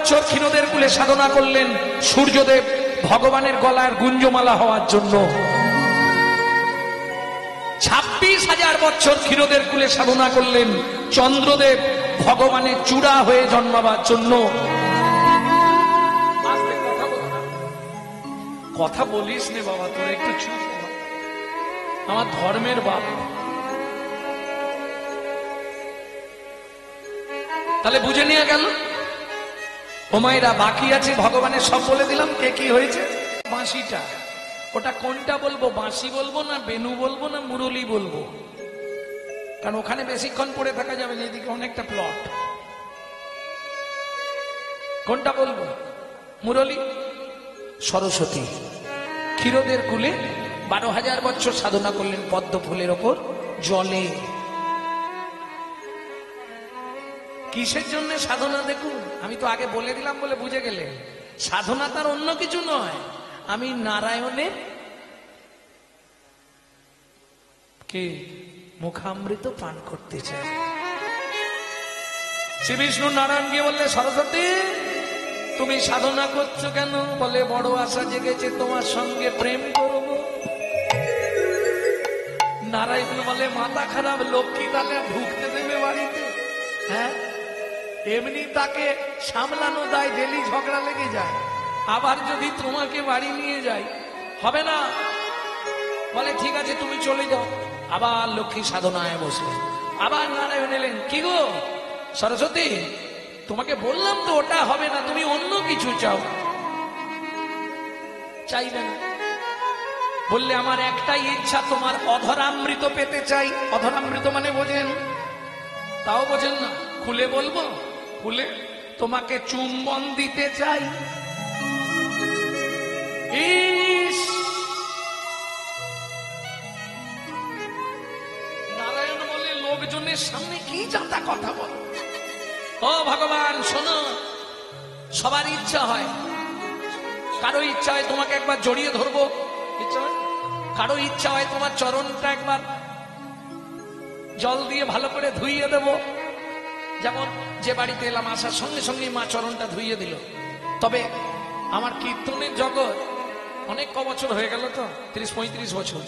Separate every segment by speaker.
Speaker 1: বছর ক্ষীরদের কুলে সাধনা করলেন সূর্যদেব ভগবানের গলার গুঞ্জমালা হওয়ার জন্য। 26,000 বছর ক্ষীরদের কুলে সাধনা করলেন চন্দ্রদেব ভগবানের চূড়া হয়ে জন্মাবার জন্য। কথা বলিস নে বাবা, তোর একটু চুপ, আমার ধর্মের বাপ। তাহলে বুঝে নিয়ে গেল ওমাইরা বাকি আছে ভগবানের সব বলে দিলাম। কে কি হয়েছে? বাঁশিটা, ওটা কোনটা বলবো? বাঁশি বলবো না বেনু বলবো না মুরলি বলবো? কারণ ওখানে বেশিক্ষণ পড়ে থাকা যাবে না, এদিকে অনেকটা প্লট। কোনটা বলবো? মুরলি। সরস্বতী ক্ষীরদের কুলে 12,000 বছর সাধনা করলেন পদ্ম ফুলের ওপর জলে। কিসের জন্য সাধনা? দেখুন, আমি তো আগে বলে দিলাম বলে বুঝে গেলে। সাধনা তার অন্য কিছু নয়, আমি নারায়ণের কে মুখামৃত পান করতে চাই। শ্রী বিষ্ণু নারায়ণ গিয়ে বললে, সরস্বতী তুমি সাধনা করছো কেন? বলে, বড় আশা জেগেছে তোমার সঙ্গে প্রেম করবো। নারায়ণ বলে, মাথা খারাপ, লক্ষ্মী তাহলে ঢুকতে দেবে বাড়িতে? হ্যাঁ, এমনি তাকে সামলানো যায়, ডেলি ঝগড়া লেগে যায়, আবার যদি তোমাকে বাড়ি নিয়ে যাই হবে না। বলে, ঠিক আছে তুমি চলে যাও। আবার লক্ষ্মী সাধনায় বসলেন। আবার নারায়ণ এলেন, কি গো সরস্বতী, তোমাকে বললাম তো ওটা হবে না, তুমি অন্য কিছু চাও। চাইবে না। বললে, আমার একটাই ইচ্ছা, তোমার অধরামৃত পেতে চাই। অধরামৃত মানে বোঝেন? তাও বোঝেন না? খুলে বলবো? খুলে তোমাকে চুম্বন দিতে চাই। ইস, নারায়ণ বলে, লোকজনের সামনে কি জাতা কথা বল। ও ভগবান শোনো, সবার ইচ্ছা হয়। কারো ইচ্ছা হয় তোমাকে একবার জড়িয়ে ধরবো, ইচ্ছা হয়। কারো ইচ্ছা হয় তোমার চরণটা একবার জল দিয়ে ভালো করে ধুইয়ে দেব। যেমন যে বাড়িতে এলাম, আসার সঙ্গে সঙ্গে মা চরণটা ধুইয়ে দিল। তবে আমার কীর্তনের জগৎ অনেক বছর হয়ে গেল তো, 30-35 বছর।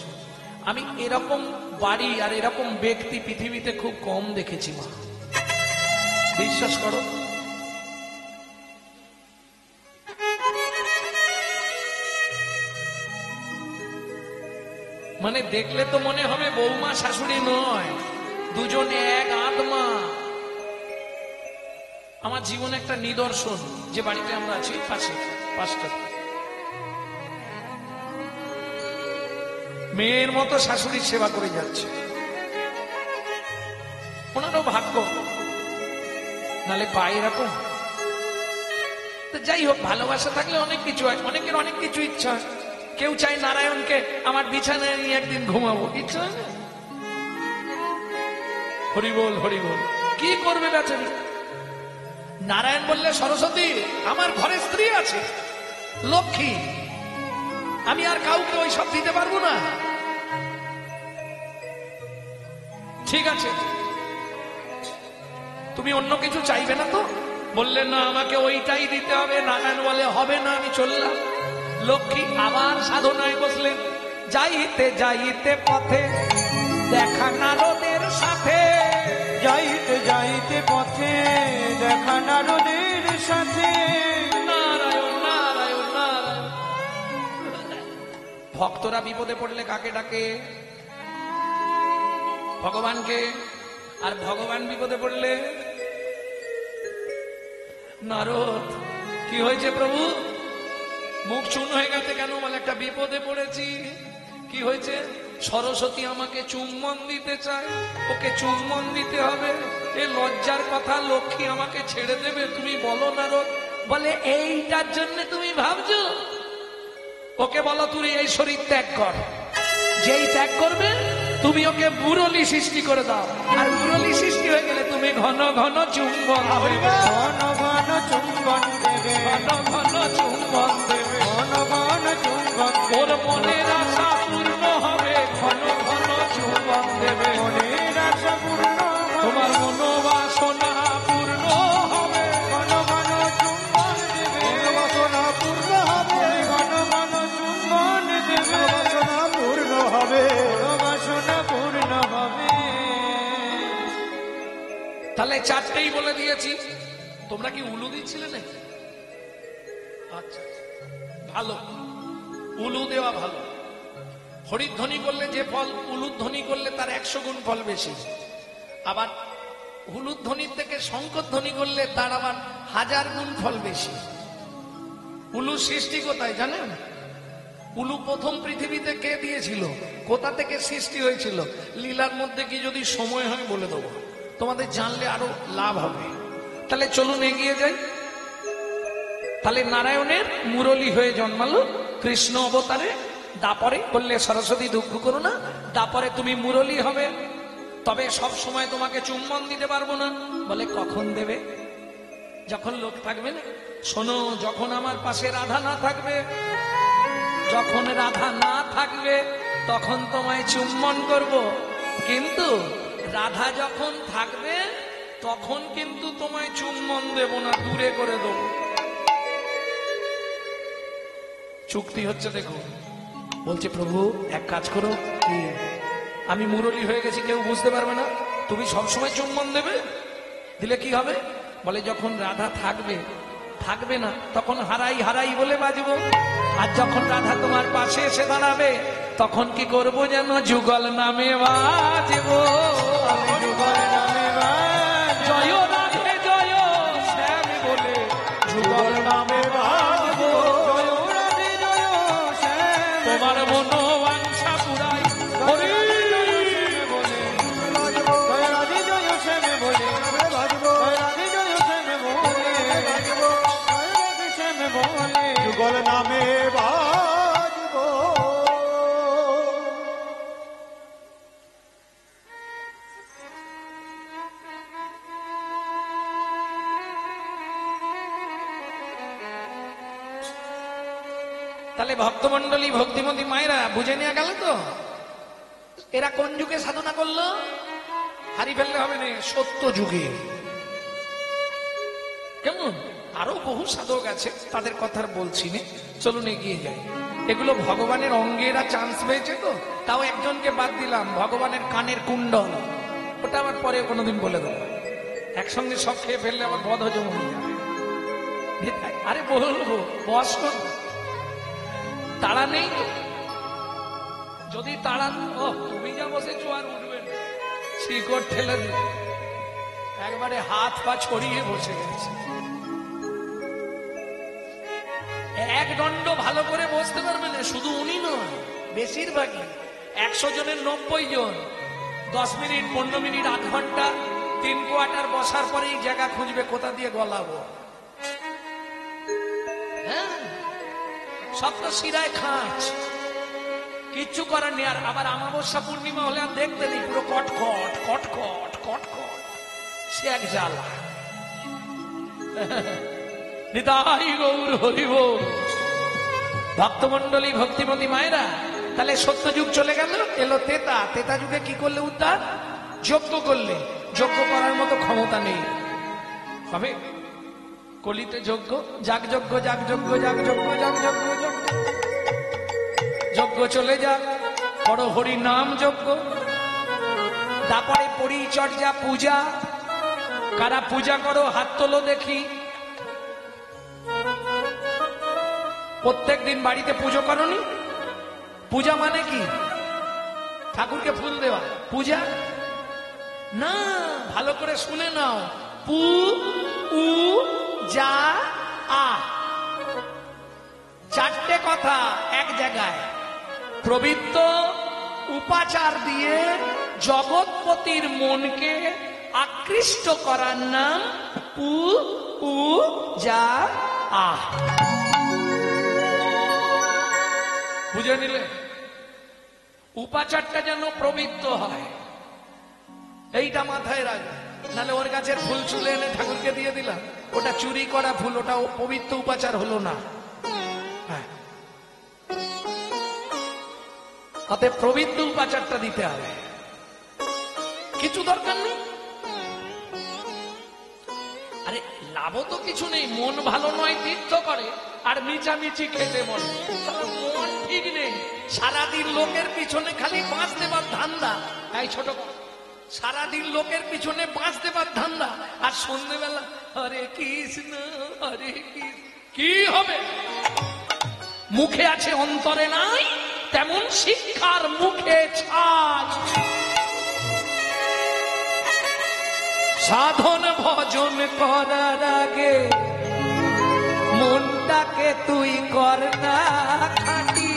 Speaker 1: আমি এরকম বাড়ি আর এরকম ব্যক্তি পৃথিবীতে খুব কম দেখেছি মা, বিশ্বাস করো। মানে দেখলে তো মনে হবে বৌমা শাশুড়ি নয়, দুজনে এক আত্মা। আমার জীবনে একটা নিদর্শন, যে বাড়িতে আমরা আছি পাশে, পাঁচটা মেয়ের মতো শাশুড়ির সেবা করে যাচ্ছে। ওনারও ভাগ্য, নালে পায় এরকম। যাই হোক, ভালোবাসা থাকলে অনেক কিছু হয়। অনেকের অনেক কিছু ইচ্ছা হয়। কেউ চাই নারায়ণকে আমার বিছানায় নিয়ে একদিন ঘুমাবো, ইচ্ছা হয় না? হরিবোল হরিবোল। কি করবে বেচারি? নারায়ণ বললে, সরস্বতী আমার ঘরে স্ত্রী আছে, লক্ষ্মী, আমি আর কাউকে ওই সব দিতে পারবো না। ঠিক আছে, তুমি অন্য কিছু চাইবে না তো? বললেন, না আমাকে ওইটাই দিতে হবে। নারায়ণ বলে, হবে না, আমি চললাম। লক্ষ্মী আবার সাধনায় বসলেন। যাইতে যাইতে পথে দেখা নারদের সাথে,
Speaker 2: যাইতে যাইতে পথে দেখা নারদের সাথে।
Speaker 1: নারায়ণ নারায়ণ নারায়ণ। ভক্তরা বিপদে পড়লে কাকে ডাকে? ভগবানকে। আর ভগবান বিপদে পড়লে নারদ। কি হয়েছে প্রভু? মুখ চুন হয়ে গেছে কেন? বলে, একটা বিপদে পড়েছি। কি হয়েছে? সরস্বতী আমাকে চুম্বন দিতে চায়, ওকে চুম্বন দিতে হবে। এ লজ্জার কথা, লক্ষ্মী আমাকে ছেড়ে দেবে, তুমি বলো নারদ। বলে, এইটার জন্য তুমি ভাবছো? ওকে বলো তুই এই শরীর ত্যাগ কর। যেই ত্যাগ করবে তুমি ওকে মুরলি সৃষ্টি করে দাও। আর মুরলি সৃষ্টি হয়ে গেলে তুমি ঘন ঘন চুম্বন দেবে,
Speaker 2: ঘন ঘন চুম্বন দেবে,
Speaker 1: ঘন ঘন চুম্বন দেবে,
Speaker 2: ঘন ঘন চুম্বন।
Speaker 1: ওর মনের আশা পূর্ণ হবে, ঘন ঘন চুম্বন দেবে।
Speaker 2: মনের আশা পূর্ণ হবে,
Speaker 1: তোমার মনোবাসনা পূর্ণ হবে,
Speaker 2: ঘন ঘন চুম্বন
Speaker 1: তাহলে চারটেই বলে দিয়েছি। তোমরা কি উলু দিচ্ছিলে নাকি? আচ্ছা, ভালো, উলু দেওয়া ভালো। হরিধ্বনি করলে যে ফল, উলুধ্বনি করলে তার 100 গুণ ফল বেশি। আবার উলুধ্বনির থেকে শঙ্খধ্বনি করলে তার আবার 1000 গুণ ফল বেশি। উলু সৃষ্টি কোথায় জানেন? উলু প্রথম পৃথিবীতে কে দিয়েছিল, কোথা থেকে সৃষ্টি হয়েছিল? লীলার মধ্যে কি যদি সময় হয় বলে দেবো, তোমাদের জানলে আরো লাভ হবে। তাহলে চলুন এগিয়ে যাই। তাহলে নারায়ণের মুরলী হয়ে জন্মালো কৃষ্ণ অবতারে। দাপরে বললে সরস্বতী দুঃখ করো না, দাপরে তুমি মুরলী হবে। তবে সব সময় তোমাকে চুম্বন দিতে পারবো না। বলে কখন দেবে? যখন লোক থাকবে না। শোনো, যখন আমার পাশে রাধা না থাকবে, যখন রাধা না থাকবে তখন তোমায় চুম্বন করব, কিন্তু রাধা যখন থাকবে তখন কিন্তু তোমায় চুম্বন দেব না, দূরে করে দেবো। চুক্তি হচ্ছে দেখো। বলছে প্রভু এক কাজ করো, কি? আমি মুরলী হয়ে গেছি, কেউ বুঝতে পারবে না, তুমি সবসময় চুম্বন দেবে। দিলে কি হবে? বলে যখন রাধা থাকবে, থাকবে না তখন হারাই হারাই বলে বাজবো, আর যখন রাধা তোমার পাশে এসে দাঁড়াবে তখন কি করবো যেন যুগল নামে বাজবো।
Speaker 2: যুগল নামে বাজবো,
Speaker 1: জয় রাধে জয় শ্যাম বলে যুগল নামে বাজবো।
Speaker 2: জয় রাধে জয় শ্যাম
Speaker 1: তোমার মনোবাঞ্ছা পুরাই হরি
Speaker 2: বলে, জয় রাধে জয় শ্যাম বলে, জয় রাধে জয় শ্যাম বলে, জয় রাধে শ্যাম বলে,
Speaker 3: যুগল নামে বাজবো।
Speaker 1: তাহলে ভক্তমন্ডলী, ভক্তিমতী মায়েরা বুঝে নেওয়া গেল তো এরা কোন যুগে সাধনা করলো? হারি ফেললে হবে না, সত্য যুগে। কেমন? আরো বহু সাধক আছে, তাদের কথা আর বলছি না, চলুন এগিয়ে যাই। এগুলো ভগবানের অঙ্গেরা চান্স পেয়েছে তো, তাও একজনকে বাদ দিলাম, ভগবানের কানের কুণ্ডল, ওটা আবার পরে কোনোদিন বলে দেবো। একসঙ্গে সব খেয়ে ফেললে আবার বদ হজম হয়ে যাবে। আরে বলবো, বস কর, তাড়া নেই তো। যদি তাড়া, ও তুমি যা বসেছো আর উঠবে না, শিকড় ঠেলে দিবে, একবারে হাত পা ছড়িয়ে বসে গেছে। এক দণ্ড ভালো করে বসতে পারবে না, শুধু উনি নয়, বেশিরভাগই 100 জনের 90 জন 10 মিনিট 15 মিনিট আধ ঘন্টা 3 কোয়ার্টার বসার পরেই জায়গা খুঁজবে কোথা দিয়ে গলাবো। হ্যাঁ, সব তো শিরায় খাঁচ, কিচ্ছু করার নেই। আর আবার অমাবস্যা পূর্ণিমা হলে আর দেখতে নেই, পুরো কটকট কটকট কটকট, সে এক জ্বালা। নিতাই গৌর হরিব। ভক্তমন্ডলী, ভক্তিমতী মায়েরা, তাহলে সত্য যুগ চলে গেল, এলো তেতা। তেতা যুগে কি করলে উদ্ধার? যজ্ঞ করলে। যজ্ঞ করার মতো ক্ষমতা নেই, হবে কলিতে যজ্ঞ, যাগ যজ্ঞ, যাগ যজ্ঞ, যাগ যজ্ঞ, যাগ যজ্ঞ, যজ্ঞ যজ্ঞ চলে যাক, বড় হরি নাম যজ্ঞ। তারপরে পরিচর্যা, পূজা। কারা পূজা করো হাত তোলো দেখি। প্রত্যেক দিন বাড়িতে পুজো করনি? পূজা মানে কি? ঠাকুরকে ফুল দেওয়া পূজা না, ভালো করে শুনে নাও। পু উ যা আ, চারটে কথা এক জায়গায়। পবিত্র উপাচার দিয়ে জগৎপতির মনকে আকৃষ্ট করার নাম পু উ যা আ। বুঝে নিলে? উপাচারটা যেন পবিত্র হয়, এইটা মাথায় রাখবে। নাহলে ওর গাছের ফুল চুলে এনে ঠাকুরকে দিয়ে দিলাম, ওটা চুরি করা ফুল, ওটা পবিত্র উপাচার হলো না। হ্যাঁ, অতএব পবিত্র উপাচারটা দিতে হবে, কিছু দরকার নেই। আরে লাভ তো কিছু নেই, মন ভালো নয় তীর্থ করে আর মিচামিচি খেতে বলে, মন ঠিক নেই, সারাদিন লোকের পিছনে খালি বাঁচ দেবার ধান্দা। এই ছোট সারাদিন লোকের পিছনে বাঁশ দেবার ধান্দা, আর সন্ধ্যেবেলা হরে কৃষ্ণ হরে কৃষ্ণ। কি হবে? মুখে আছে অন্তরে নাই, তেমন শিক্ষার মুখে ছাই। সাধন ভজন করার আগে মনটাকে তুই কর না খাঁটি,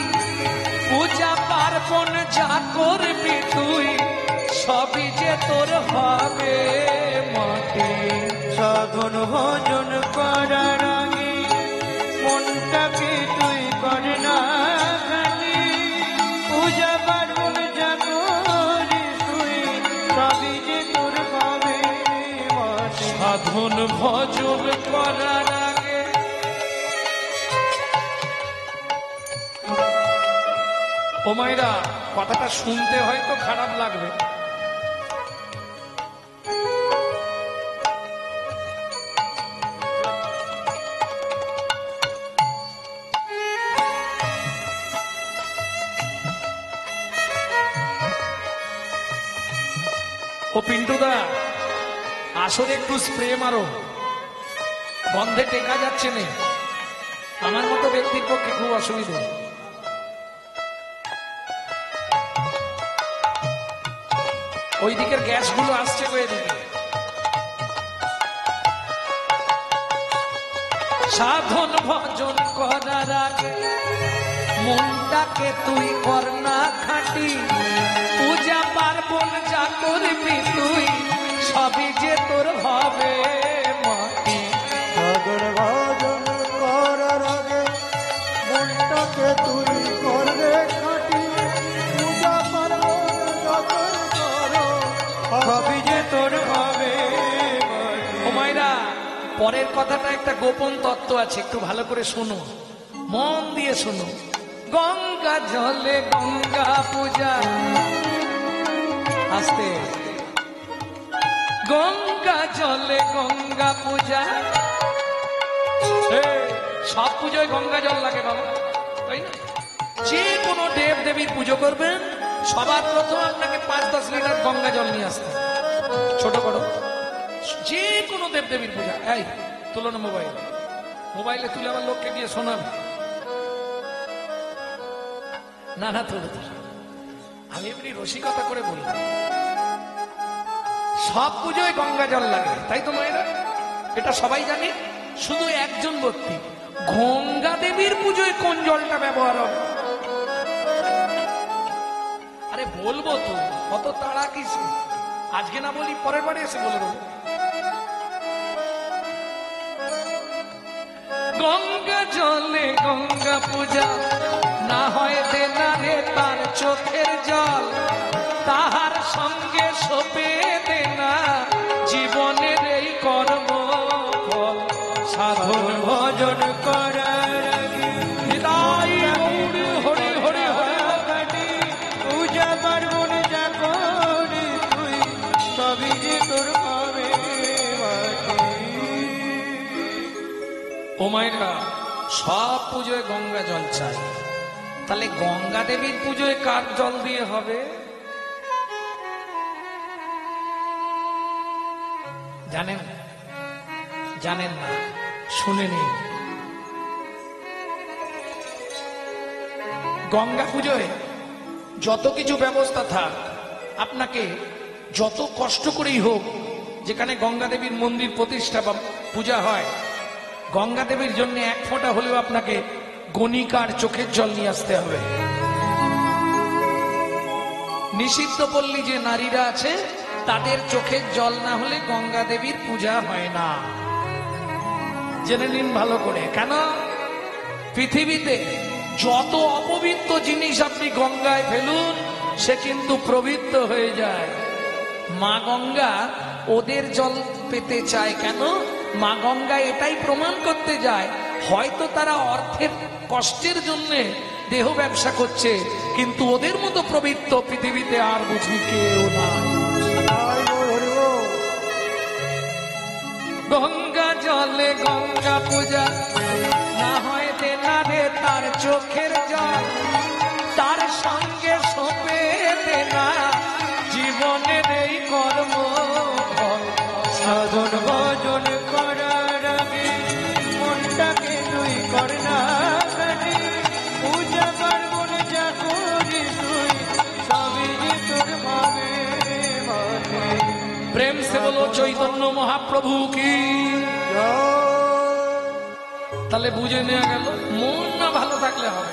Speaker 1: পূজা পার্বণ যা করবি তুই সবই যে তোর হবে মাটি।
Speaker 2: সাধন ভজন করার আগে মনটাকে তুই কর না খালি, পূজা পার্বণ যা করিস তুই সবই যে তোর হবে মাটি।
Speaker 1: সাধন ভজন করার আগে ও মায়েরা, কথাটা শুনতে হয়তো খারাপ লাগবে, ও পিন্টুদা আসলে একটু স্প্রে মারো, গন্ধে টেকা যাচ্ছে না। আমার মতো ব্যক্তির পক্ষে খুব অসুবিধা। ওই দিকের গ্যাসগুলো আসছে গো এদিকে। সাধন ভজন করার আগে মনটাকে তুই কর না খাঁটি, পূজা পার্বণ যা করবি তুই সবই যে তোর হবে মাটি।
Speaker 3: সাধন ভজন করার আগে মনটাকে তুই করবে খাঁটি, পূজা পার্বণ যতই করো
Speaker 2: সবই যে তোর হবে মাটি।
Speaker 1: ও মায়েরা, পরের কথাটা একটা গোপন তত্ত্ব আছে, একটু ভালো করে শোনো, মন দিয়ে শোনো। গঙ্গা জলে গঙ্গা পূজা, আস্তে। গঙ্গা জলে গঙ্গা পূজা, সব পুজোয় গঙ্গা জল লাগে বাবা, তাই না? যে কোনো দেব দেবীর পুজো করবেন সবার প্রথম আপনাকে 5-10 লিটার গঙ্গা জল নিয়ে আসতে হবে। ছোট করো, যে কোনো দেব দেবীর পূজা। এই তুলো না মোবাইলে তুলে আবার লোককে গিয়ে শোনাবে না। না তুলো, আমি এমনি রসিকতা করে বলি, সব পুজোয় গঙ্গা জল লাগে, তাই তো মায়েরা? এটা সবাই জানে, শুধু একজন ব্যক্তি গঙ্গা দেবীর পুজোয় কোন জলটা ব্যবহার হবে? আরে বলবো তো, কত তাড়া কিছু, আজকে না বলি পরের বারে এসে বলে দেবো। গঙ্গা জলে গঙ্গা পূজা, না হয় দেনা রে তার চোখের জল, তাহার সঙ্গে সপে দেনা জীবনের এই কর্ম ফল। সাধন
Speaker 2: ভজন করার আগে
Speaker 1: হৃদয় গৌরী হরি হরি হরি
Speaker 2: খাটি, পূজা পার্বণ যা করিস তুই সবই যে তোর হবে মাটি।
Speaker 1: ও মায়েরা, সব পুজোয় গঙ্গা জল চাই, তাহলে গঙ্গা দেবীর পুজোয় কার জল দিয়ে হবে? জানেন? জানেন না, শুনে নিন। গঙ্গা পুজোয় যত কিছু ব্যবস্থা থাক, আপনাকে যত কষ্ট করেই হোক, যেখানে গঙ্গা দেবীর মন্দির প্রতিষ্ঠা বা পূজা হয়, গঙ্গা দেবীর জন্য 1 ফোঁটা হলেও আপনাকে গণিকার চোখের জল নিয়ে আসতে হবে। নিষিদ্ধ পল্লী যে নারীরা আছে, তাদের চোখের জল না হলে গঙ্গা দেবীর পূজা হয় না। জেনে নিন ভালো করে। কেন? পৃথিবীতে যত অপবিত্র জিনিস আপনি গঙ্গায় ফেলুন, সে কিন্তু পবিত্র হয়ে যায়। মা গঙ্গা ওদের জল পেতে চায়। কেন? মা গঙ্গা এটাই প্রমাণ করতে যায়, হয়তো তারা অর্থের কষ্টের জন্য দেহ ব্যবসা করছে, কিন্তু ওদের মতো পবিত্র পৃথিবীতে আর বুঝি কেউ না। গঙ্গা জলে গঙ্গা পূজা, না হয় দেনা রে তার চোখের জল, তার সঙ্গে সপে দেনা জীবনের এই কর से बोलो চৈতন্য মহাপ্রভু কি। তাহলে বুঝে নেওয়া গেল মন না ভালো থাকলে হবে।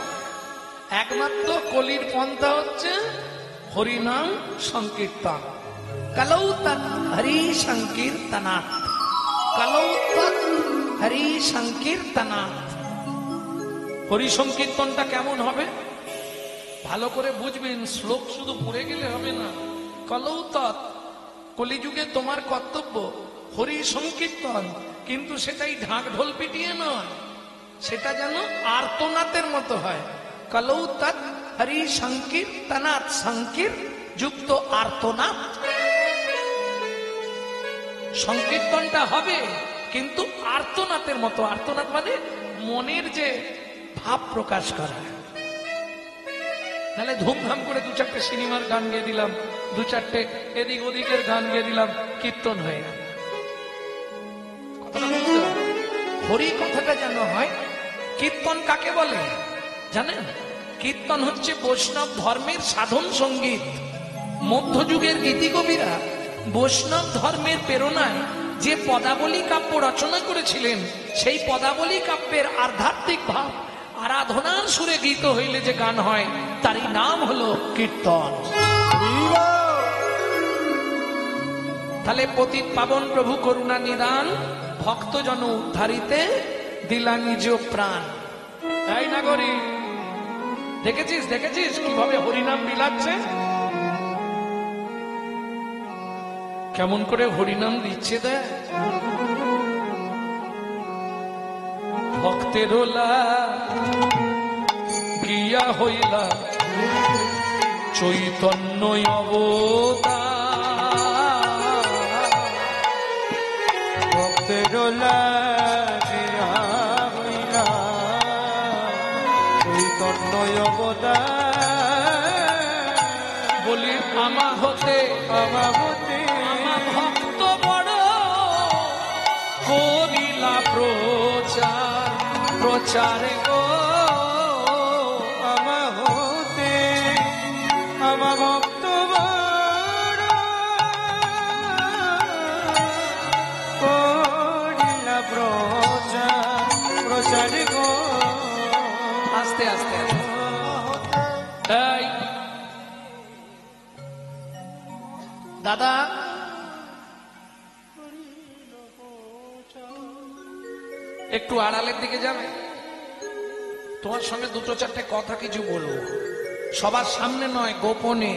Speaker 1: একমাত্র কলির পন্থা হচ্ছে হরিনাম সংকীর্তন। কলৌ তৎ হরি সংকীর্তনাৎ, কলৌ তৎ হরি সংকীর্তনাৎ। হরি সংকীর্তনটা কেমন হবে ভালো করে বুঝবেন, শ্লোক শুধু পড়ে গেলে হবে না। কলৌ তৎ, কলিযুগে তোমার কর্তব্য হরি সংকীর্তন, কিন্তু সেটাই ঢাক ঢোল পিটিয়ে নয়, সেটা যেন আর্তনাদের মতো হয়। কলৌ তৎ হরি সংকীর্তনাৎ, সংকীর যুক্ত আর্তনাদ। সংকীর্তনটা হবে কিন্তু আর্তনাদের মতো। আর্তনাদ মানে মনের যে ভাব প্রকাশ করা। নাহলে ধুমধাম করে দু চারটে সিনেমার গান গেয়ে দিলাম, দু চারটে এদিক ওদিকের গান গেয়ে দিলাম, কীর্তন হয়ে গেল। হরি কথাটা যেন হয়। কীর্তন কাকে বলে জানেন? কীর্তন হচ্ছে বৈষ্ণব ধর্মের সাধন সঙ্গীত। মধ্যযুগের গীতিকবিরা বৈষ্ণব ধর্মের প্রেরণায় যে পদাবলী কাব্য রচনা করেছিলেন, সেই পদাবলী কাব্যের আধ্যাত্মিক ভাব আরাধনার সুরে গীত হইলে যে গান হয়, তারই নাম হলো কীর্তন। তাহলে পতিত পাবন প্রভু করুণা নিদান, ভক্ত জন উদ্ধারিতে দিলা নিজ প্রাণ। তাই নাগরী দেখেছিস দেখেছিস কিভাবে হরিনাম বিলাচ্ছে, কেমন করে হরিনাম দিচ্ছে দেয়। ভক্তের গিয়া হইলা চৈতন্য অবতার,
Speaker 2: ভক্তের লাগিয়া হইলা চৈতন্য অবতার।
Speaker 1: বলি আমা হতে
Speaker 2: আমা হতে
Speaker 1: আমা ভক্ত বড় করিলা প্রচার, প্রচারে গো
Speaker 2: আমা হতে আমা ভক্ত বড় করিলা প্রচার, প্রচার গো।
Speaker 1: আস্তে আস্তে এই দাদা একটু আড়ালের দিকে যাবে, তোমার সঙ্গে দুটো চারটে কথা কিছু বলবো, সবার সামনে নয়, গোপনে।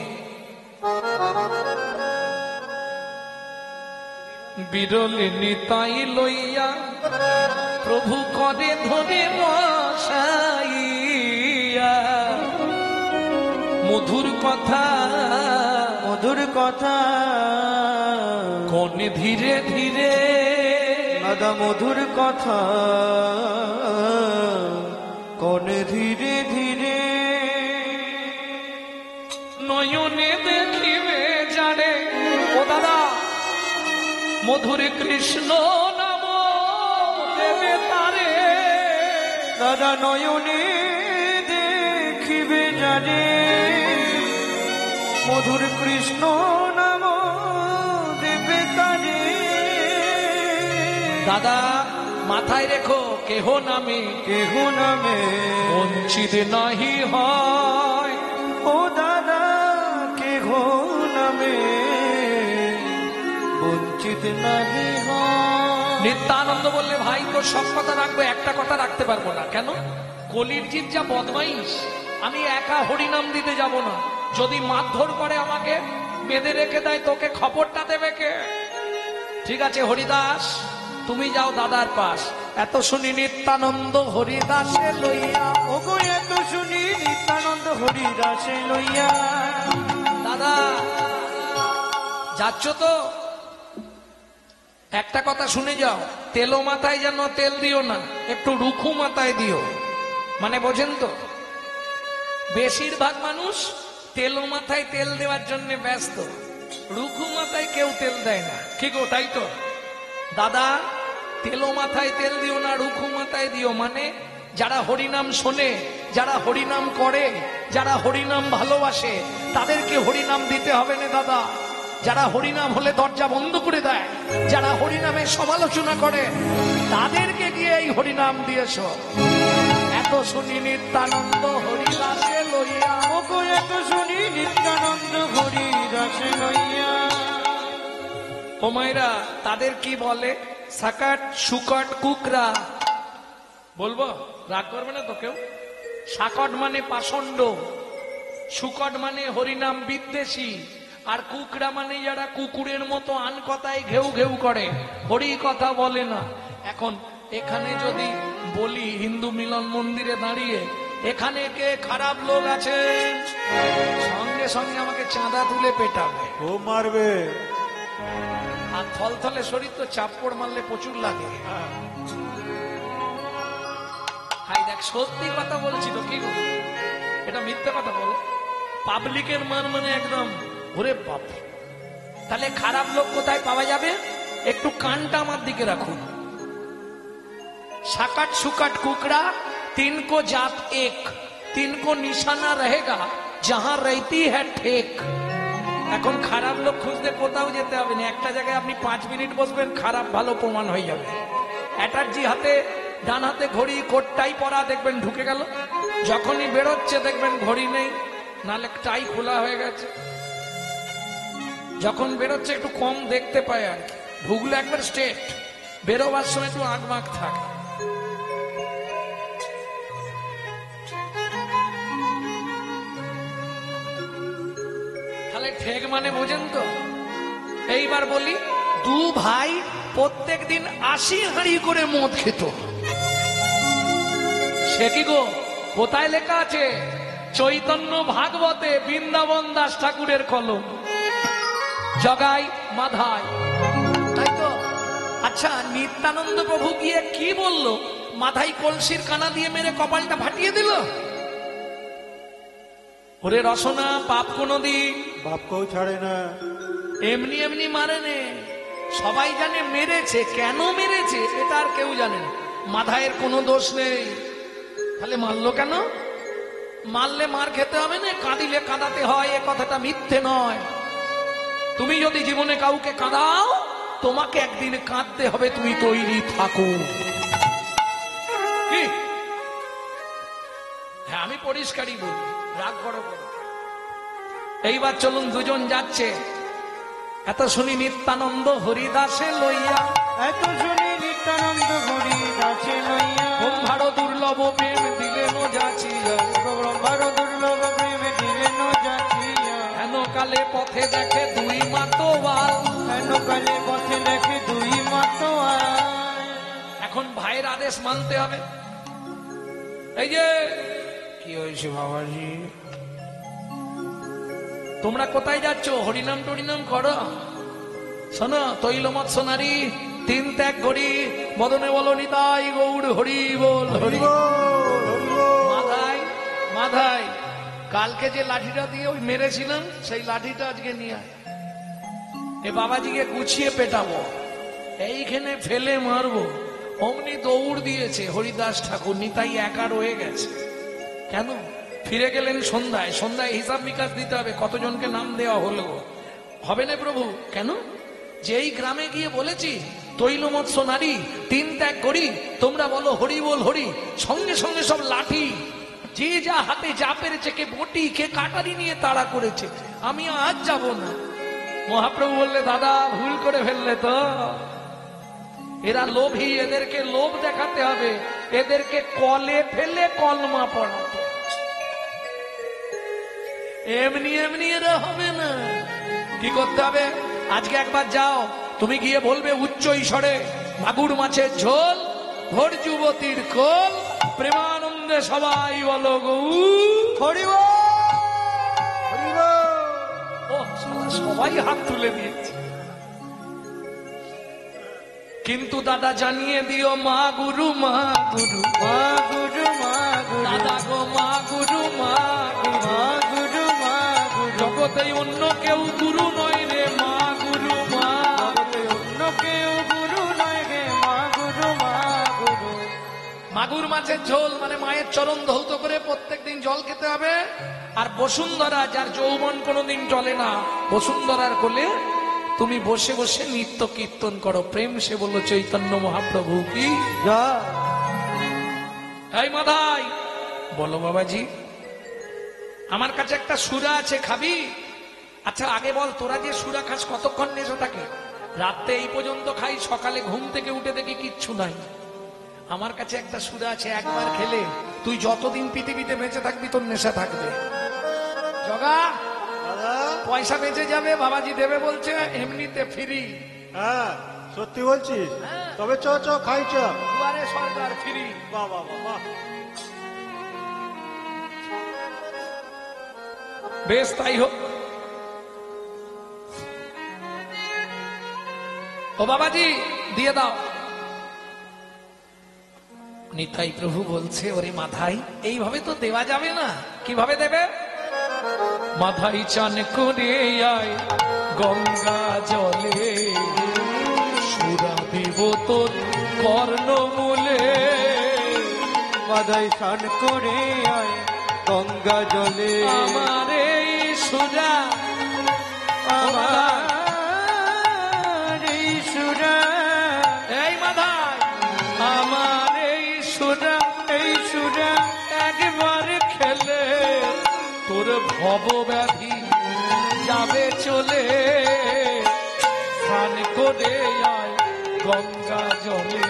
Speaker 1: বিরলে নিতাই লইয়া প্রভু করে ধরে বসাইয়া, মধুর কথা
Speaker 2: মধুর কথা
Speaker 1: কনে ধীরে ধীরে,
Speaker 2: দাদা মধুর কথা কনে ধীরে ধীরে,
Speaker 1: নয়নে দেখিবে জানে। ও দাদা, মধুর কৃষ্ণ নাম দেবে তারে,
Speaker 2: দাদা নয়নে দেখিবে জানে, মধুর কৃষ্ণ নাম দেবে তারে।
Speaker 1: দাদা মাথায় রেখো, কেহ নামে
Speaker 2: কেহ নামে
Speaker 1: বঞ্চিত নাহি হয়।
Speaker 2: ও দাদা কেহ নামে বঞ্চিত নাহি হয়।
Speaker 1: নিত্যানন্দ বললে, ভাই তো সব কথা রাখবো, একটা কথা রাখতে পারবো না। কেন? কলির জীব যা বদমাইশ, আমি একা হরিনাম দিতে যাব না। যদি মারধর করে আমাকে, বেঁধে রেখে দেয়, তোকে খবরটা দেবে কে? ঠিক আছে হরিদাস, তুমি যাও দাদার পাশ। এত শুনি নিত্যানন্দ হরিদাসে লইয়া,
Speaker 2: ওগো এত শুনি নিত্যানন্দ হরিদাসে লইয়া।
Speaker 1: দাদা যাচ্ছ তো, একটা কথা শুনে যাও, তেলো মাথায় যেন তেল দিও না, একটু রুখু মাথায় দিও। মানে বোঝেন তো? বেশিরভাগ মানুষ তেলো মাথায় তেল দেওয়ার জন্য ব্যস্ত, রুখু মাথায় কেউ তেল দেয় না। কি গো, তাই তো? দাদা তেলো মাথায় তেল দিও না, রুখু মাথায় দিও। মানে যারা হরিনাম শোনে, যারা হরিনাম করে, যারা হরিনাম ভালোবাসে, তাদেরকে হরিনাম দিতে হবে না দাদা। যারা হরিনাম হলে দরজা বন্ধ করে দেয়, যারা হরিনামের সমালোচনা করে, তাদেরকে গিয়ে এই হরিনাম দিয়েছ। এত শুনি নিত্যানন্দ হরিদাসে লইয়া,
Speaker 2: ওগো এত শুনি নিত্যানন্দ হরিদাসে লইয়া।
Speaker 1: ও মায়েরা, তাদের কি বলে? সাকাট সুকট কুকরা। বলবো? রাগ করবে না তো কেউ? সাকট মানে পাষণ্ড, সুকট মানে হরিনাম বিদ্বেষী, আর কুকরা মানে যারা কুকুরের মতো আন কথায় ঘেউ ঘেউ করে, হরি কথা বলে না। এখন এখানে যদি বলি হিন্দু মিলন মন্দিরে দাঁড়িয়ে, এখানে কে খারাপ লোক আছেন, সঙ্গে সঙ্গে আমাকে চাঁদা তুলে পেটাবে।
Speaker 3: ও মারবে।
Speaker 1: আর থলথলে শরীর তো চাপড় মারলে প্রচুর লাগে। হাই দেখ, সত্যি কথা বলছি তো, কি গো এটা মিথ্যে কথা বল? পাবলিকের মান মানে একদম ওরে বাপ। তাহলে খারাপ লোক কোথায় পাওয়া যাবে? একটু কানটা আমার দিকে রাখুন। साकट सुकट कुकड़ा तीन को जात एक, तीन को निशाना रहेगा जहां रहती है ठेक। এখন খারাপ লোক খুঁজতে কোথাও যেতে হবে না, একটা জায়গায় আপনি 5 মিনিট বসবেন, খারাপ ভালো প্রমাণ হয়ে যাবে। অ্যাটার্জি হাতে, ডান হাতে ঘড়ি, কোটটাই পরা, দেখবেন ঢুকে গেল। যখনই বেরোচ্ছে দেখবেন ঘড়ি নেই, নালে টাই খোলা হয়ে গেছে। যখন বেরোচ্ছে একটু কম দেখতে পায় আর কি, ভুগলো একবার স্ট্রেট, বেরোবার সময় একটু আঁকবাঁক থাকে। তাহলে ঠেক মানে বোঝেন তো? এইবার বলি, দু ভাই প্রত্যেক দিন 80 হাঁড়ি করে মদ খেত। সে কি গো? কোথায় লেখা আছে? চৈতন্য ভাগবতে, বৃন্দাবন দাস ঠাকুরের কলম, জগাই মাধায়, তাই তো? আচ্ছা, নিত্যানন্দ প্রভু গিয়ে কি বলল? মাথায় কলসির কানা দিয়ে মেরে কপালটা ফাটিয়ে দিল। ওরে রসনা, পাপ কোনদিন
Speaker 3: বাপকেও ছাড়ে না।
Speaker 1: এমনি এমনি মারে নে, সবাই জানে মেরেছে, কেন মেরেছে এটা আর কেউ জানে না। মাথায়ের কোনো দোষ নেই, তাহলে মারলো কেন? মারলে মার খেতে হবে না, কাঁদিলে কাঁদাতে হয়, এ কথাটা মিথ্যে নয়। তুমি যদি জীবনে কাউকে কাঁদাও, তোমাকে একদিন কাঁদতে হবে, তুমি তৈরি থাকো। কি? হ্যাঁ, আমি পরিষ্কারই বলি, রাগ বড় করো। এইবার চলুন, দুজন যাচ্ছে। এত শুনি নিত্যানন্দ হরিদাসে লইয়া,
Speaker 2: এত শুনি নিত্যানন্দ হরিদাসে লইয়া।
Speaker 1: ব্রহ্মার দুর্লভ প্রেম দিলেন যাচিয়া,
Speaker 2: ব্রহ্মার দুর্লভ প্রেম দিলেন যাচিয়া।
Speaker 1: হেন কালে পথে দেখে দুই মাতোয়াল,
Speaker 2: হেন কালে পথে দেখে দুই মাতোয়াল।
Speaker 1: এখন ভাইয়ের আদেশ মানতে হবে। এই যে কি হয়েছে বাবাজি, তোমরা কোথায় যাচ্ছ? হরিনাম টরিনাম করো। শোনো, তৈলমত সোনারি, তিন ত্যাগ করি, বদনে বলো নিতাই গৌড় হরি বল হরি মাধাই মাধাই। কালকে যে লাঠিটা দিয়ে ওই মেরেছিলাম, সেই লাঠিটা আজকে নিয়ে আয়। এ বাবাজিকে গুছিয়ে পেটাবো, এইখানে ফেলে মারবো। অমনি দৌড় দিয়েছে হরিদাস ঠাকুর, নিতাই একা রয়ে গেছে। কেন? ফিরে গেলেন সন্ধ্যায়। সন্ধ্যায় হিসাব নিকাশ দিতে হবে, কতজনকে নাম দেওয়া হলো। হবে না প্রভু? কেন? যেই গ্রামে গিয়ে বলেছি তৈলমৎস্য নারী, তিন ত্যাগ করি, তোমরা বলো হরি বল হরি, সঙ্গে সঙ্গে সব লাঠি, যে যা হাতে যা পেরেছে, কে বটি, কে কাটারি নিয়ে তাড়া করেছে। আমি আজ যাব না। মহাপ্রভু বললে, দাদা ভুল করে ফেললে তো, এরা লোভী, এদেরকে লোভ দেখাতে হবে, এদেরকে কলে ফেলে কলমা পড়াতে। এমনি এমনি এরা হবে না। কি করতে হবে? আজকে একবার যাও, তুমি গিয়ে বলবে উচ্চ ঈশ্বরে, মাগুর মাছের ঝোল, ভোর যুবতীর কোল, প্রেমানন্দে সবাই বলো গৌ হরি বল। ও শালা, সবাই হাত তুলে দিয়েছে। কিন্তু দাদা জানিয়ে দিও, মা গুরু মা গুরু
Speaker 2: মা গুরু মা গুরু,
Speaker 1: দাদা গো মা গুরু মা গুরু,
Speaker 2: মা গুরু মা গুরু।
Speaker 1: জগতে অন্য কেউ গুরু নয় রে, মা গুরু মা।
Speaker 2: অন্য কেউ গুরু নয় রে, মা গুরু মা গুরু।
Speaker 1: মাগুর মাছের ঝোল মানে মায়ের চরণ ধৌত করে প্রত্যেকদিন জল খেতে হবে। আর বসুন্ধরা, যার যৌবন কোনোদিন চলে না, বসুন্ধরার কোলে তুমি বসে বসে নিত্য কীর্তন করো। প্রেম সে বলল চৈতন্য মহাপ্রভু কি
Speaker 2: যা
Speaker 1: এই মাধাই বলো বাবাজি, আমার কাছে একটা সুরা আছে, খাবি? আচ্ছা আগে বল, তোরা যে সুরা খাস কতক্ষণ নেশা থাকে? রাতে এই পর্যন্ত খাই, সকালে ঘুম থেকে উঠে দেখি কিচ্ছু নাই। আমার কাছে একটা সুরা আছে, একবার খেলে তুই যতদিন পৃথিবীতে বেঁচে থাকবি তোর নেশা থাকবে। জগা
Speaker 3: দাদা,
Speaker 1: পয়সা বেঁচে যাবে, বাবাজি দেবে বলছে, এমনিতে ফ্রি।
Speaker 3: হ্যাঁ সত্যি বলছিস? তবে চ চ খাই চ।
Speaker 1: দুয়ারে সরকার ফ্রি।
Speaker 3: বাহ বাহ বাহ বাহ।
Speaker 1: বেশ তাই হোক। ও বাবাজি দিয়ে দাও। নিতাই প্রভু বলছে, ওরে মাথাই এইভাবে তো দেওয়া যাবে না, কিভাবে দেবে? মাথাই চান করে আয় গঙ্গা জলে, সুরা দেব তোর কর্ণমূলে।
Speaker 2: মাথায় স্নান করে আয় গঙ্গা জলে,
Speaker 1: আমার এই সুরা,
Speaker 2: আমার এই সুরা,
Speaker 1: এই মাথায় আমার এই সুরা,
Speaker 2: এই সুরা
Speaker 1: একবার খেলে তোর ভব ব্যাধি যাবে চলে। স্নান করে আয় গঙ্গা জলে,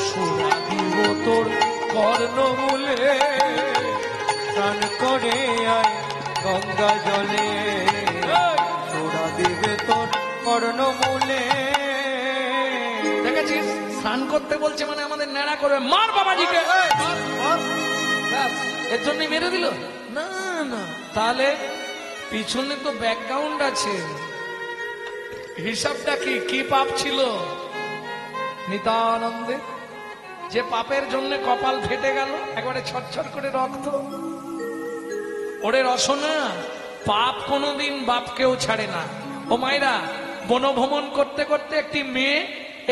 Speaker 1: সুরা দিব তোর কর্ণমূলে।
Speaker 2: স্নান করে আয় গঙ্গা জলে, সোরা দিবে তোর কর্ণমূলে।
Speaker 1: দেখেছিস, স্নান করতে বলছে মানে আমাদের ন্যাড়া করবে। মার বাবাজিকে, ব্যাস, এর জন্যই মেরে দিল না। না তাহলে পিছনে তো ব্যাকগ্রাউন্ড আছে, হিসাবটা কি কি পাপ ছিল নিতানন্দে, যে পাপের জন্য কপাল ফেটে গেল, একবারে ছটছট করে রক্ত। ওরে রসনা, পাপ কোনোদিন বাপকেও ছাড়ে না। ও মায়েরা, বনভ্রমণ করতে করতে একটি মেয়ে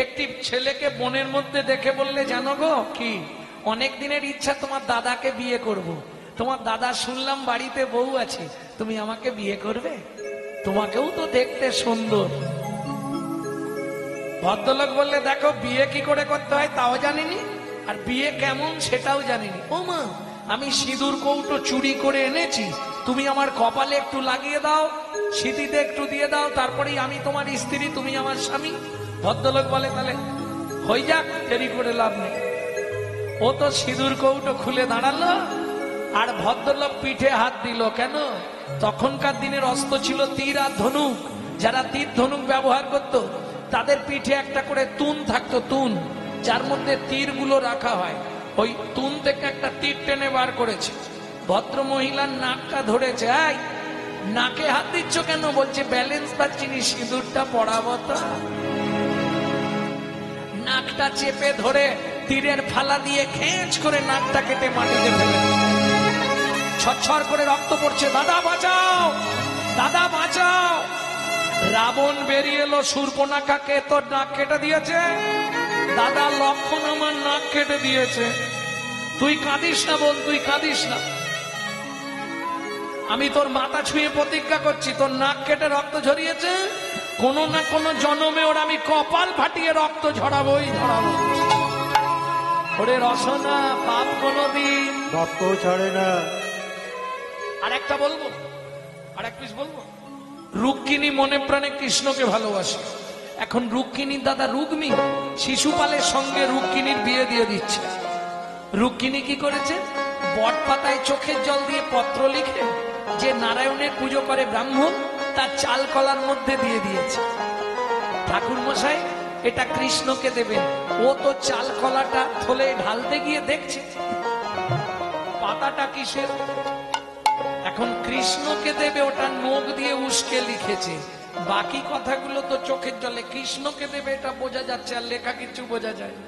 Speaker 1: একটি ছেলেকে বনের মধ্যে দেখে বললে, জানো গো কি, অনেক দিনের ইচ্ছা তোমার দাদাকে বিয়ে করব। তোমার দাদা শুনলাম বাড়িতে বউ আছে, তুমি আমাকে বিয়ে করবে? তোমাকেও তো দেখতে সুন্দর। ভদ্রলোক বললে, দেখো বিয়ে কি করে করতে হয় তাও জানিনি, আর বিয়ে কেমন সেটাও জানিনি। ও মা, আমি সিঁদুর কৌটো চুরি করে এনেছি, তুমি আমার কপালে একটু লাগিয়ে দাও, সিঁথিতে একটু দিয়ে দাও, তারপরেই আমি তোমার স্ত্রী, তুমি আমার স্বামী। ভদ্রলোক বলে, তাহলে হয়ে যাক, দেরি করে লাভ নেই। ও তো সিঁদুর কৌটো খুলে দাঁড়ালো, আর ভদ্রলোক পিঠে হাত দিল। কেন? তখনকার দিনের অস্ত্র ছিল তীর আর ধনুক। যারা তীর ধনুক ব্যবহার করত তাদের পিঠে একটা করে তুন থাকতো, তুন, যার মধ্যে তীরগুলো রাখা হয়। ওই তুন থেকে একটা তীর টেনে বার করেছে। ভদ্র মহিলার নাকটা ধরেছে। এই, নাকে হাত দিচ্ছ কেন? বলছে ব্যালেন্স পাচ্ছি না, সিঁদুরটা পড়াবো তো। নাকটা চেপে ধরে তীরের ফালা দিয়ে খেঁচ করে নাকটা কেটে মাটিতে ফেলে। ছচ্ছর করে রক্ত পড়ছে। দাদা বাঁচাও, দাদা বাঁচাও। রাবণ বেরিয়ে এলো, শূর্পণখাকে তোর নাক কেটে দিয়েছে। দাদা লক্ষণ আমার নাক কেটে দিয়েছে। তুই কাঁদিস না বোন, তুই কাঁদিস না। আমি তোর মাথা ছুঁয়ে প্রতিজ্ঞা করছি, তোর নাক কেটে রক্ত ঝরিয়েছে, কোনো না কোনো জন্মে ওর আমি কপাল ফাটিয়ে রক্ত ঝরাবোই ঝরাবো। ওরে রসনা, পাপ কোনদিন
Speaker 3: বাপকেও ছাড়ে না।
Speaker 1: আর একটা বলবো, আর এক পিস বলবো। রুক্মিণী মনে প্রাণে কৃষ্ণকে ভালোবাসে। এখন রুক্মিণীর দাদা রুগ্মী শিশুপালের সঙ্গে রুক্মিণীর বিয়ে দিয়ে দিচ্ছে। রুক্মিণী কি করেছে? বট পাতায় চোখের জল দিয়ে পত্র লিখে যে নারায়ণের পুজো করে ব্রাহ্মণ, তার চাল কলার মধ্যে দিয়ে দিয়েছে। ঠাকুর মশাই, এটা কৃষ্ণকে দেবেন। ও তো চাল কলাটা থলে ঢালতে গিয়ে দেখছে পাতাটা কিসের। এখন কৃষ্ণকে দেবে, ওটা নখ দিয়ে উস্কে লিখেছে। বাকি কথাগুলো তো চোখের জলে। কৃষ্ণকে দেবে এটা বোঝা যাচ্ছে, আর লেখা কিছু বোঝা যায় না।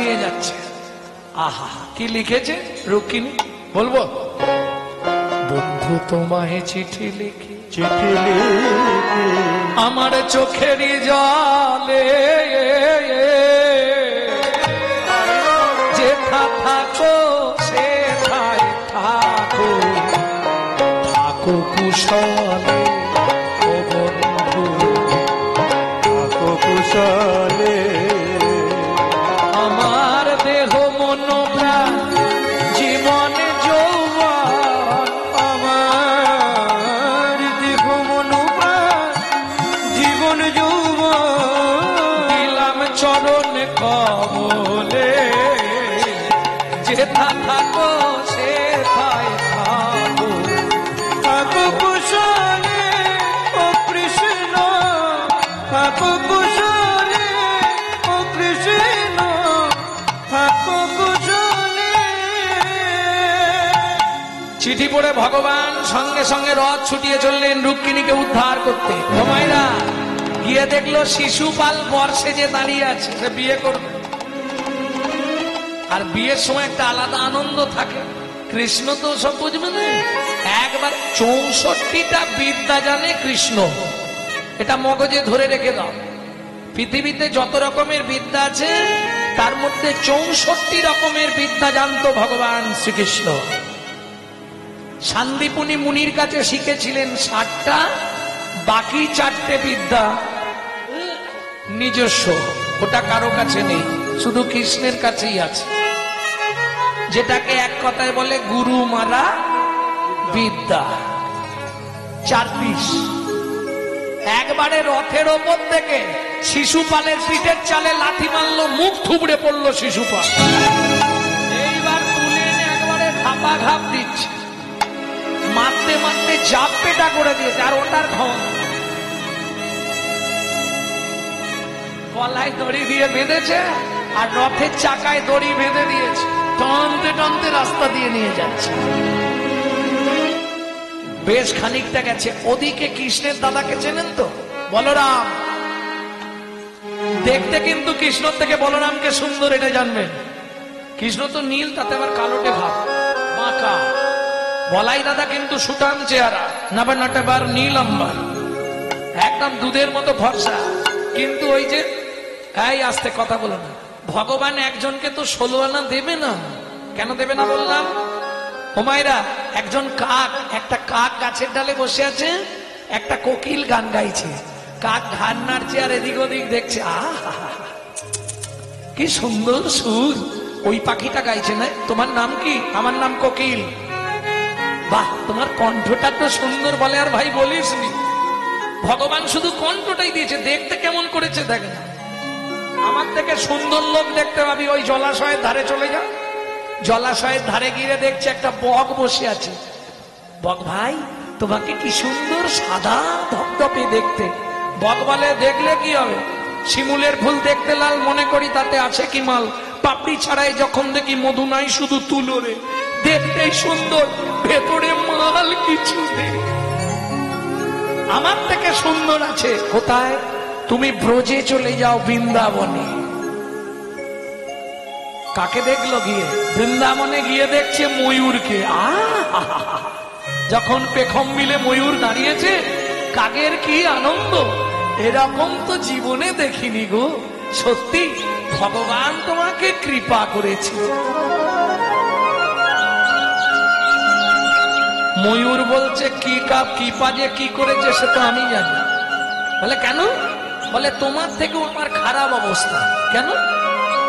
Speaker 1: নিয়ে যাচ্ছে। আহা, কি লিখেছে রুক্মিণী বলবো? বন্ধু তোমায় চিঠি লিখি,
Speaker 3: চিঠি লিখি
Speaker 1: আমার চোখেরই জলে, যেথা থাকো সেথায় থাকো, থাকো কুশলে ও বন্ধু
Speaker 3: থাকো কুশলে
Speaker 1: আমার দেহ মন প্রাণ জীবন যৌবন
Speaker 2: আমার দেহ মন প্রাণ জীবন যৌবন
Speaker 1: দিলাম চরণ কমলে যেথা থাকো সেথায় থাকো
Speaker 2: থাকো কুশলে ও কৃষ্ণ থাকো কুশলে ও কৃষ্ণ থাকো কুশলে।
Speaker 1: চিঠি পড়ে ভগবান সঙ্গে সঙ্গে রথ ছুটিয়ে চললেন রুক্মিণীকে উদ্ধার করতে। ঘুমাইরা গিয়ে দেখলো শিশুপাল বর্ষে যে দাঁড়িয়ে আছে, সে বিয়ে করবে। আর বিয়ের সময় একটা আলাদা আনন্দ থাকে। কৃষ্ণ তো সব বুঝবে না, একবার 64টা বিদ্যা জানে কৃষ্ণ, এটা মগজে ধরে রেখে দাও। পৃথিবীতে যত রকমের বিদ্যা আছে তার মধ্যে 64 রকমের বিদ্যা জানতো ভগবান শ্রীকৃষ্ণ। শান্তিপুনি মুনির কাছে শিখেছিলেন 60টা, বাকি 4টে বিদ্যা নিজস্ব, ওটা কারো কাছে নেই, শুধু কৃষ্ণের কাছেই আছে, যেটাকে এক কথায় বলে গুরু মারা বিদ্যা। 4 পিস। একবারে রথের ওপর থেকে শিশুপালের পিঠের চালে লাথি মারলো, মুখ থুবড়ে পড়লো শিশুপাল। এইবার তুলে এনে একবারে ঘাপা ঘাপ দিচ্ছে, মারতে মারতে জাপ পেটা করে দিয়েছে, আর ওটার ক্ষমতা। গলায় দড়ি দিয়ে বেঁধেছে আর রথের চাকায় দড়ি বেঁধে দিয়েছে, টানতে টানতে রাস্তা দিয়ে নিয়ে যাচ্ছে। বেশ খানিকটা গেছে, ওদিকে কৃষ্ণের দাদাকে চেনেন তো, বলরাম। দেখতে কিন্তু কৃষ্ণর থেকে বলরামকে সুন্দর, এটা জানবেন। কৃষ্ণ তো নীল, তাতে আবার কালোটে ভাব, বাঁকা। বলাই দাদা কিন্তু সুঠাম চেহারা, নাবার নাটাবার নীল আম্বার, একদম দুধের মতো ফর্সা। কিন্তু ওই যে এই আস্তে কথা বলো না, ভগবান একজনকে তো 16 আনা দেবে না। কেন দেবে না বললাম? ওমাইরা, একজন কাক, একটা কাক গাছের ডালে বসে আছে, একটা কোকিল গান গাইছে। কাক ঘাড় নাড়ছে আর এদিক ওদিক দেখছে, আহা কি সুন্দর সুর। ওই পাখিটা গাইছে না, তোমার নাম কি? আমার নাম কোকিল। বাহ, তোমার কণ্ঠটা তো সুন্দর। বলে, আর ভাই বলিস নি, ভগবান শুধু কণ্ঠটাই দিয়েছে, দেখতে কেমন করেছে দেখ না। আমার থেকে সুন্দর লোক দেখতে পাবি ওই জলাশয়ের ধারে চলে যা। জলাশয়ের ধারে গিয়ে দেখছে একটা বক বসে আছে। বক, ভাই তোমাকে কি সুন্দর সাদা ধপধপে দেখতে। বক বলে, দেখলে কি হবে, শিমুলের ফুল দেখতে লাল, মনে করি তাতে আছে কি মাল। পাপড়ি ছাড়াই যখন দেখি মধু নাই, শুধু তুলো রে, দেখতেই সুন্দর, ভেতরে মাল কিছু নেই। আমার থেকে সুন্দর আছে কোথায়? তুমি ব্রজে চলে যাও, বৃন্দাবনে। কাকে দেখলো গিয়ে? বৃন্দাবনে গিয়ে দেখছে ময়ূরকে। যখন পেখম মিলে ময়ূর দাঁড়িয়েছে, কাকের কি আনন্দ, এরকম তো জীবনে দেখিনি গো। সত্যি ভগবান তোমাকে কৃপা করেছে। ময়ূর বলছে, কি কাপ কি পাজে কি করেছে সে তো আমি জানি। বলে, কেন? বলে, তোমার থেকেও আমার খারাপ অবস্থা। কেন?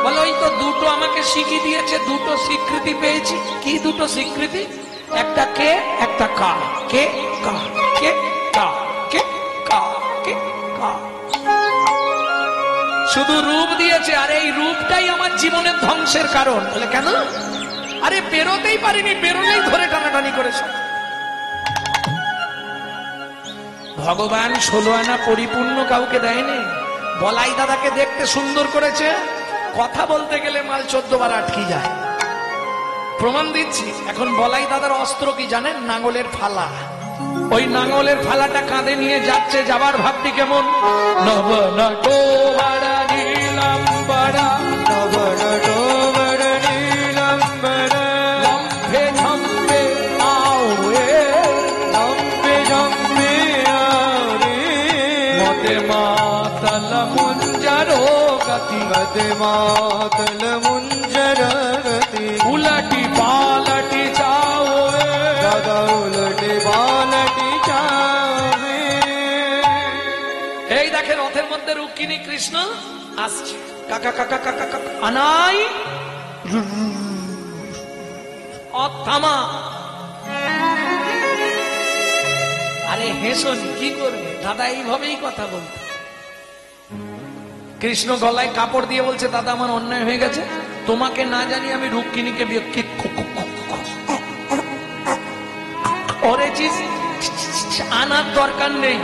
Speaker 1: বলে, ওই তো দুটো আমাকে শিখিয়ে দিয়েছে, দুটো স্বীকৃতি পেয়েছি। কি দুটো স্বীকৃতি? একটা কে, একটা কা। কে কা, কে কা, কে কা, কে কা। শুধু রূপ দিয়েছে, আর এই রূপটাই আমার জীবনের ধ্বংসের কারণ। বলে, কেন? আরে বেরোতেই পারিনি, বেরোলেই ধরে টানাটানি করেছে। ভগবান 16 আনা পরিপূর্ণ কাউকে দেয়নি। বলাই দাদাকে দেখতে সুন্দর করেছে, কথা বলতে গেলে মাল 14 বার আটকে যায়। প্রমাণ দিচ্ছি। এখন বলাই দাদার অস্ত্র কি জানেন? নাঙ্গলের ফালা। ওই নাঙ্গলের ফালাটা কাঁধে নিয়ে যাচ্ছে, যাবার ভাবটি কেমন? নব নটো বাড়া নীলাম্বরা,
Speaker 2: নব নটো বাড়া নীলাম্বরা,
Speaker 1: লম্বে ঝম্বে আও এ,
Speaker 2: লম্বে ঝম্বে আও রে,
Speaker 1: মতে মাতল মুঞ্জরো গতি,
Speaker 2: মতে মাতল মুঞ্জরগতি,
Speaker 1: উলটি পালটি যাও এ,
Speaker 2: দাদা উলটে বালটি চা
Speaker 1: দেখে রথের মধ্যে রুক্মিণী কৃষ্ণ আসছে, কাকা কাকা কাকা কাকা আনাই থামা। আরে হেসন কি করবে দাদা, এইভাবেই কথা বলতে। কৃষ্ণ গলায় কাপড় দিয়ে বলছে, দাদা আমার অন্যায় হয়ে গেছে, তোমাকে না জানি আমি রুক্মিণীকে বিয়ে করেছিস, আনার দরকার নেই।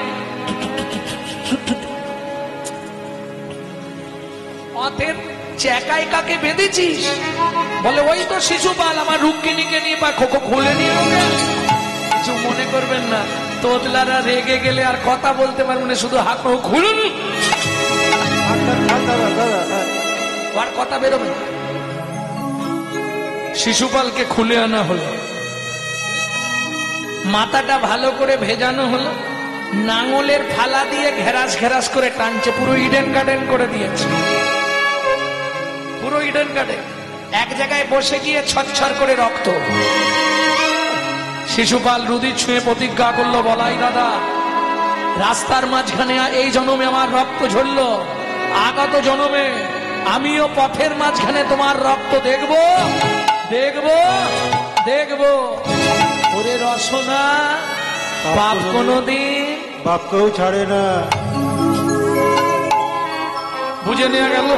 Speaker 1: অথের চেকায় কাকে বেঁধেছিস? বলে ওই তো শিশুপাল আমার রুক্মিণীকে নিয়ে বা খোখো খুলে নিয়ে ওকে। কিছু মনে করবেন না, তোতলারা রেগে গেলে আর কথা বলতে পারবো না, শুধু হাত পা খুলুন, আর কথা বেরোবে না। শিশুপালকে খুলে আনা হলো, মাথাটা ভালো করে ভেজানো হলো, নাঙলের ফালা দিয়ে ঘেরাস ঘেরাস করে টানছে, পুরো ইডেন গার্ডেন করে দিয়েছে, পুরো ইডেন গার্ডেন। এক জায়গায় বসে গিয়ে ছচ্ছর করে রক্ত। শিশুপাল রুদি ছুঁয়ে প্রতিজ্ঞা করলো, বলাই দাদা রাস্তার মাঝখানে এই জন্মে আমার রক্ত ঝরলো, আগত জন্মে আমিও পথের মাঝখানে তোমার রক্ত দেখবো দেখবো দেখবো। ওরে রসনা, পাপ কোনদিন
Speaker 3: বাপকেও ছাড়ে না।
Speaker 1: বুঝে নেওয়া গেল।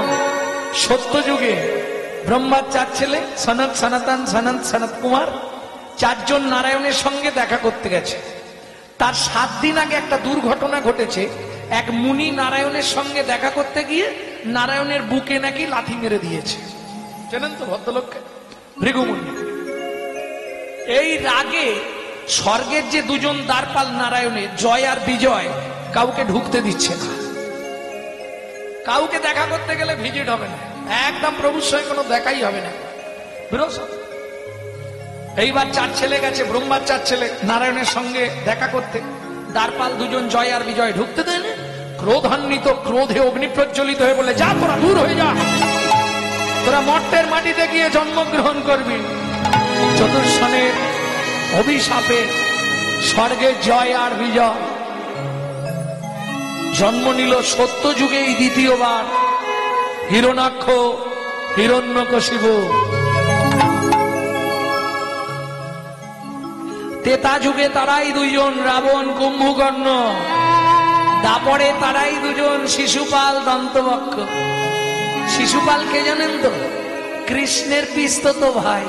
Speaker 1: সত্য যুগে ব্রহ্মার 4 ছেলে, সনত সনাতন সনন্ত সনত কুমার, 4 জন নারায়ণের সঙ্গে দেখা করতে গেছে। তার 7 দিন আগে একটা দুর্ঘটনা ঘটেছে। এক মুনি নারায়ণের সঙ্গে দেখা করতে গিয়ে নারায়ণের বুকে নাকি লাথি মেরে দিয়েছে। জানেন তো ভদ্রলোককে? ভৃগুমুনি। এই রাগে স্বর্গের যে 2 জন দ্বারপাল নারায়ণের, জয় আর বিজয়, কাউকে ঢুকতে দিচ্ছে না। কাউকে দেখা করতে গেলে ভিজিট হবে না, একদম প্রভুর সঙ্গে কোনো দেখাই হবে না। এইবার 4 ছেলে গেছে, ব্রহ্মার 4 ছেলে নারায়ণের সঙ্গে দেখা করতে। দ্বারপাল 2 জন জয় আর বিজয় ঢুকতে দেয় না। ক্রোধান্বিত, ক্রোধে অগ্নি প্রজ্বলিত হয়ে বলে, যা তোরা দূর হয়ে যা, তোরা মর্তের মাটিতে গিয়ে জন্মগ্রহণ করবি। চতুর্শনের অভিশাপে স্বর্গের জয় আর বিজয় জন্ম নিল সত্য যুগেই দ্বিতীয়বার হিরণাক্ষ, হিরণ্যকশিপু। তেতা যুগে তারাই 2 জন, রাবণ কুম্ভকর্ণ। দাপরে তারাই 2 জন, শিশুপাল দন্তবক্ষ। শিশুপাল কে জানেন তো? কৃষ্ণের পিস্তত ভাই।